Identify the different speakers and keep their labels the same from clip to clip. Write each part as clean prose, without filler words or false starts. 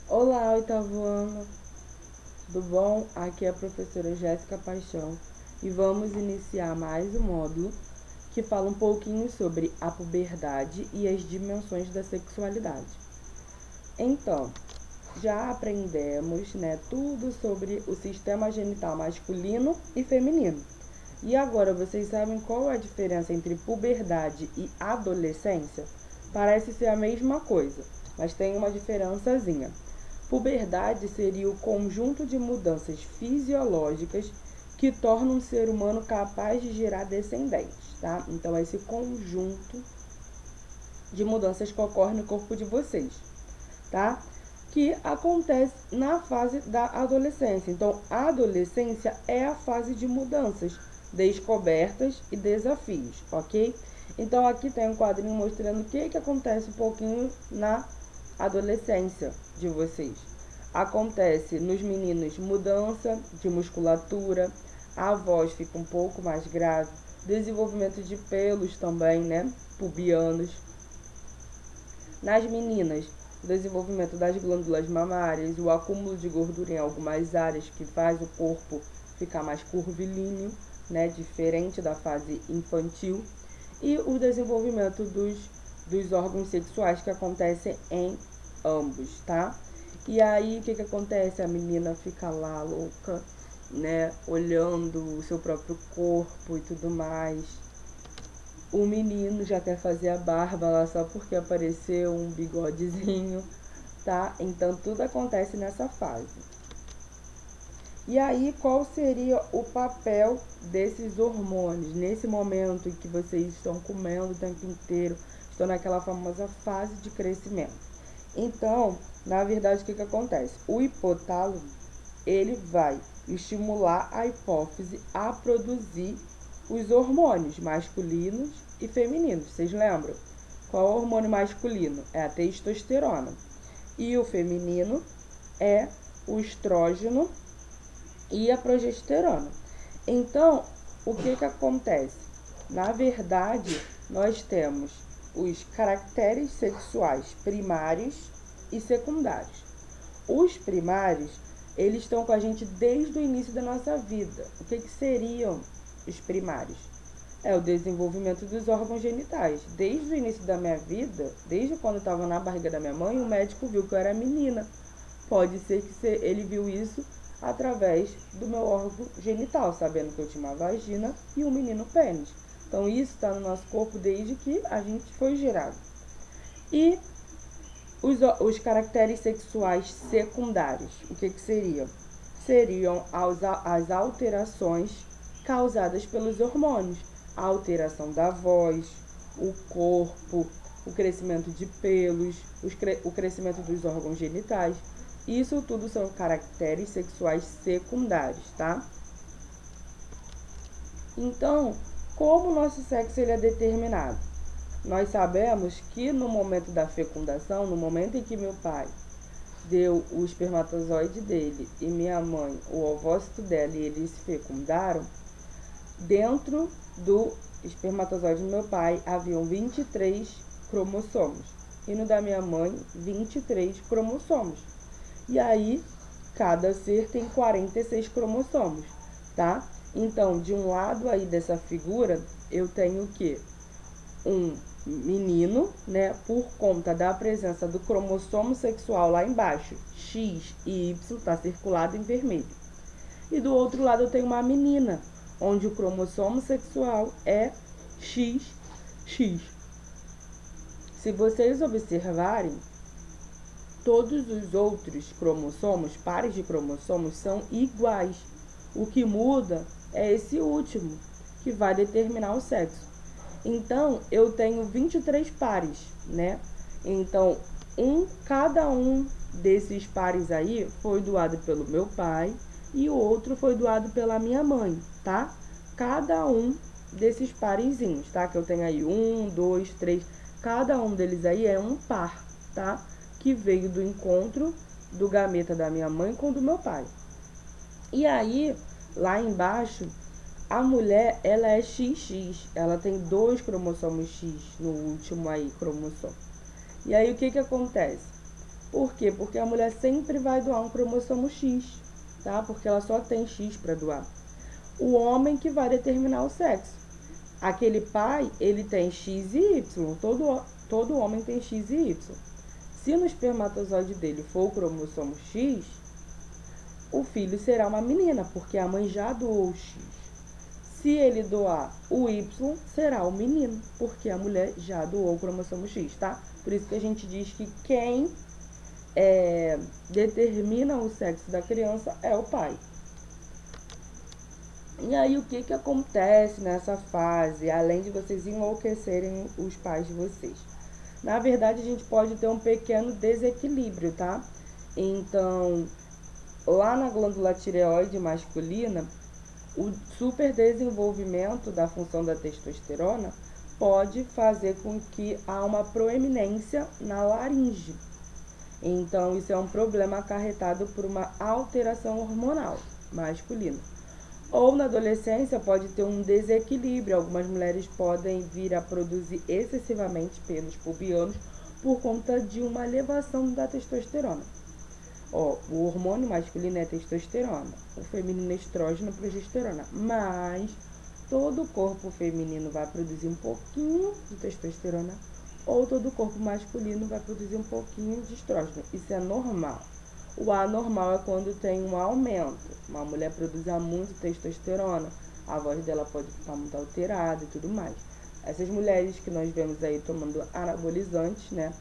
Speaker 1: Olá, oitavo ano, tudo bom? Aqui é a professora Jéssica Paixão e vamos iniciar mais um módulo que fala um pouquinho sobre a puberdade e as dimensões da sexualidade. Então, já aprendemos, tudo sobre o sistema genital masculino e feminino. E agora vocês sabem qual é a diferença entre puberdade e adolescência? Parece ser a mesma coisa, mas tem uma diferençazinha. Puberdade seria o conjunto de mudanças fisiológicas que tornam um ser humano capaz de gerar descendentes, tá? Então, é esse conjunto de mudanças que ocorre no corpo de vocês, tá? Que acontece na fase da adolescência. Então, a adolescência é a fase de mudanças, descobertas e desafios, ok? Então, aqui tem um quadrinho mostrando o que acontece um pouquinho na adolescência de vocês. Acontece nos meninos mudança de musculatura, a voz fica um pouco mais grave, desenvolvimento de pelos também, pubianos. Nas meninas, o desenvolvimento das glândulas mamárias, o acúmulo de gordura em algumas áreas que faz o corpo ficar mais curvilíneo, diferente da fase infantil, e o desenvolvimento dos órgãos sexuais que acontecem em ambos, tá? E aí, o que acontece? A menina fica lá louca, olhando o seu próprio corpo e tudo mais. O menino já quer fazer a barba lá só porque apareceu um bigodezinho, tá? Então tudo acontece nessa fase. E aí, qual seria o papel desses hormônios nesse momento em que vocês estão comendo o tempo inteiro, estão naquela famosa fase de crescimento? Então, na verdade, o que acontece? O hipotálamo, ele vai estimular a hipófise a produzir os hormônios masculinos e femininos. Vocês lembram? Qual é o hormônio masculino? É a testosterona. E o feminino é o estrógeno e a progesterona. Então, o que acontece? Na verdade, nós temos os caracteres sexuais primários e secundários. Os primários, eles estão com a gente desde o início da nossa vida. O que seriam os primários? É o desenvolvimento dos órgãos genitais. Desde o início da minha vida, desde quando eu estava na barriga da minha mãe, o médico viu que eu era menina. Pode ser que ele viu isso através do meu órgão genital, sabendo que eu tinha uma vagina e um menino pênis. Então isso está no nosso corpo desde que a gente foi gerado. E os caracteres sexuais secundários, o que seriam? Seriam as alterações causadas pelos hormônios. A alteração da voz, o corpo, o crescimento de pelos, o crescimento dos órgãos genitais. Isso tudo são caracteres sexuais secundários, tá? Então, como o nosso sexo ele é determinado? Nós sabemos que no momento da fecundação, no momento em que meu pai deu o espermatozoide dele e minha mãe o ovócito dela e eles se fecundaram, dentro do espermatozoide do meu pai haviam 23 cromossomos e no da minha mãe 23 cromossomos. E aí, cada ser tem 46 cromossomos, tá? Então, de um lado aí dessa figura, eu tenho o quê? Um menino, por conta da presença do cromossomo sexual lá embaixo, X e Y, está circulado em vermelho. E do outro lado eu tenho uma menina, onde o cromossomo sexual é XX. Se vocês observarem, todos os outros cromossomos, pares de cromossomos, são iguais. O que muda é esse último, que vai determinar o sexo. Então, eu tenho 23 pares, Então, cada um desses pares aí foi doado pelo meu pai e o outro foi doado pela minha mãe, tá? Cada um desses parezinhos, tá? Que eu tenho aí 1, 2, 3. Cada um deles aí é um par, tá? Que veio do encontro do gameta da minha mãe com o do meu pai. E aí, lá embaixo, a mulher, ela é XX, ela tem 2 cromossomos X no último aí cromossomo. E aí, o que acontece? Por quê? Porque a mulher sempre vai doar um cromossomo X, tá? Porque ela só tem X para doar. O homem que vai determinar o sexo. Aquele pai, ele tem X e Y. Todo homem tem X e Y. Se no espermatozoide dele for o cromossomo X, o filho será uma menina, porque a mãe já doou o X. Se ele doar o Y, será o menino, porque a mulher já doou o cromossomo X, tá? Por isso que a gente diz que quem determina o sexo da criança é o pai. E aí, o que acontece nessa fase, além de vocês enlouquecerem os pais de vocês? Na verdade, a gente pode ter um pequeno desequilíbrio, tá? Então, lá na glândula tireoide masculina, o superdesenvolvimento da função da testosterona pode fazer com que há uma proeminência na laringe. Então, isso é um problema acarretado por uma alteração hormonal masculina. Ou na adolescência pode ter um desequilíbrio. Algumas mulheres podem vir a produzir excessivamente pelos pubianos por conta de uma elevação da testosterona. O hormônio masculino é testosterona, o feminino é estrógeno e progesterona. Mas todo o corpo feminino vai produzir um pouquinho de testosterona ou todo o corpo masculino vai produzir um pouquinho de estrógeno. Isso é normal. O anormal é quando tem um aumento. Uma mulher produzir muito testosterona, a voz dela pode ficar muito alterada e tudo mais. Essas mulheres que nós vemos aí tomando anabolizantes, né,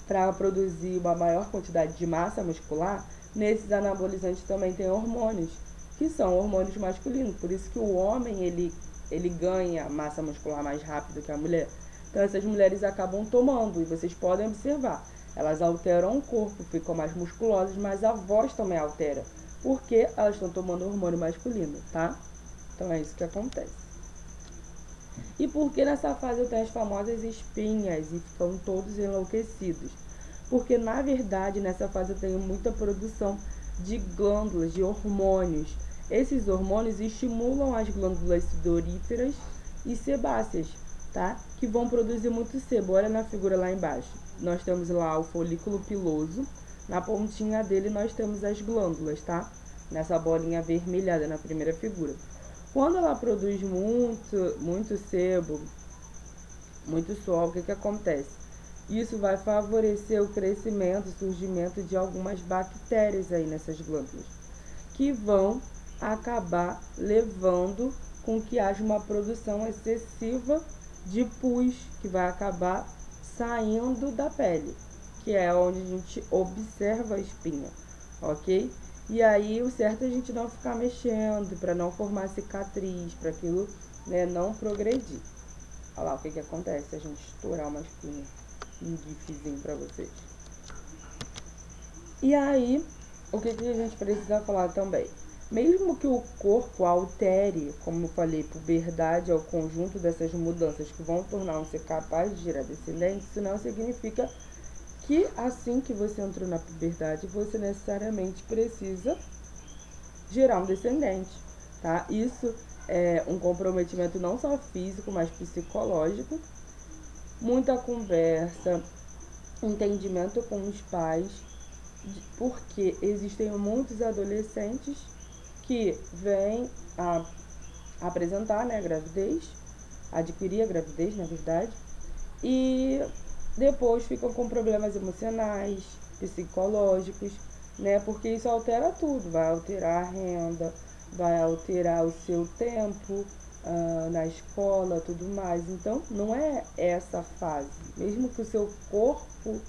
Speaker 1: para produzir uma maior quantidade de massa muscular, nesses anabolizantes também tem hormônios, que são hormônios masculinos. Por isso que o homem, ele ganha massa muscular mais rápido que a mulher. Então essas mulheres acabam tomando, e vocês podem observar, elas alteram o corpo, ficam mais musculosas, mas a voz também altera, porque elas estão tomando hormônio masculino, tá? Então é isso que acontece. E por que nessa fase eu tenho as famosas espinhas e ficam todos enlouquecidos? Porque na verdade nessa fase eu tenho muita produção de glândulas, de hormônios. Esses hormônios estimulam as glândulas sudoríferas e sebáceas, tá? Que vão produzir muito sebo. Olha na figura lá embaixo. Nós temos lá o folículo piloso. Na pontinha dele nós temos as glândulas, tá? Nessa bolinha avermelhada na primeira figura. Quando ela produz muito sebo, muito suor, o que acontece? Isso vai favorecer o crescimento e surgimento de algumas bactérias aí nessas glândulas, que vão acabar levando com que haja uma produção excessiva de pus, que vai acabar saindo da pele, que é onde a gente observa a espinha, ok? E aí o certo é a gente não ficar mexendo, para não formar cicatriz, para aquilo, né, não progredir. Olha lá o que acontece se a gente estourar uma espinha. Um gifzinho para vocês. E aí, o que a gente precisa falar também? Mesmo que o corpo altere, como eu falei, puberdade é o conjunto dessas mudanças que vão tornar você capaz de gerar descendentes, isso não significa que assim que você entrou na puberdade, você necessariamente precisa gerar um descendente, tá? Isso é um comprometimento não só físico, mas psicológico. Muita conversa, entendimento com os pais, porque existem muitos adolescentes que vêm a apresentar, né, a gravidez, adquirir a gravidez, na verdade, e depois ficam com problemas emocionais, psicológicos, né, porque isso altera tudo, vai alterar a renda, vai alterar o seu tempo na escola, tudo mais. Então, não é essa fase, mesmo que o seu corpo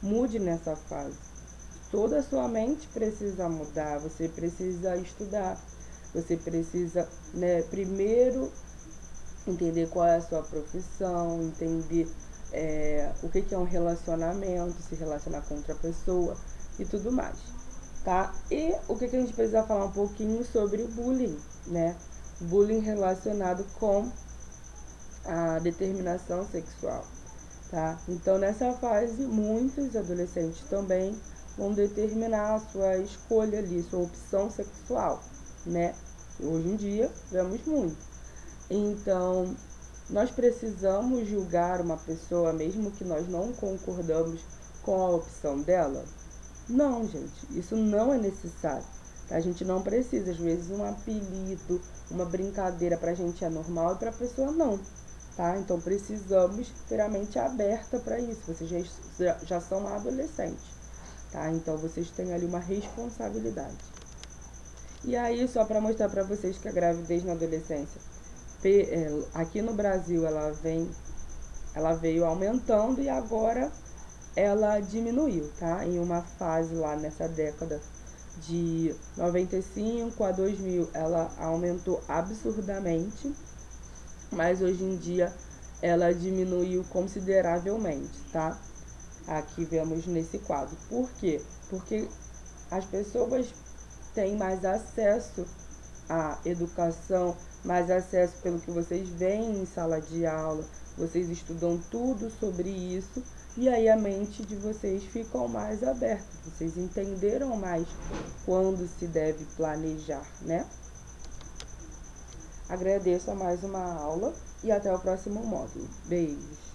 Speaker 1: mude nessa fase. Toda a sua mente precisa mudar, você precisa estudar, você precisa, né, primeiro entender qual é a sua profissão, entender o que é um relacionamento, se relacionar com outra pessoa e tudo mais, tá? E o que a gente precisa falar um pouquinho sobre o bullying, né? Bullying relacionado com a determinação sexual, tá? Então, nessa fase, muitos adolescentes também vão determinar a sua escolha ali, sua opção sexual, né? Hoje em dia, vemos muito. Então, nós precisamos julgar uma pessoa, mesmo que nós não concordamos com a opção dela? Não, gente, isso não é necessário. Tá? A gente não precisa, às vezes um apelido, uma brincadeira pra gente é normal e pra pessoa não. Tá? Então precisamos ter a mente aberta para isso. Vocês já são adolescentes, tá? Então vocês têm ali uma responsabilidade. E aí, só para mostrar para vocês que a gravidez na adolescência, aqui no Brasil ela veio aumentando e agora ela diminuiu, tá? Em uma fase lá nessa década de 95 a 2000 ela aumentou absurdamente, mas hoje em dia ela diminuiu consideravelmente, tá? Aqui vemos nesse quadro. Por quê? Porque as pessoas têm mais acesso à educação, mais acesso pelo que vocês veem em sala de aula, vocês estudam tudo sobre isso e aí a mente de vocês fica mais aberta, vocês entenderam mais quando se deve planejar, né? Agradeço a mais uma aula e até o próximo módulo. Beijos!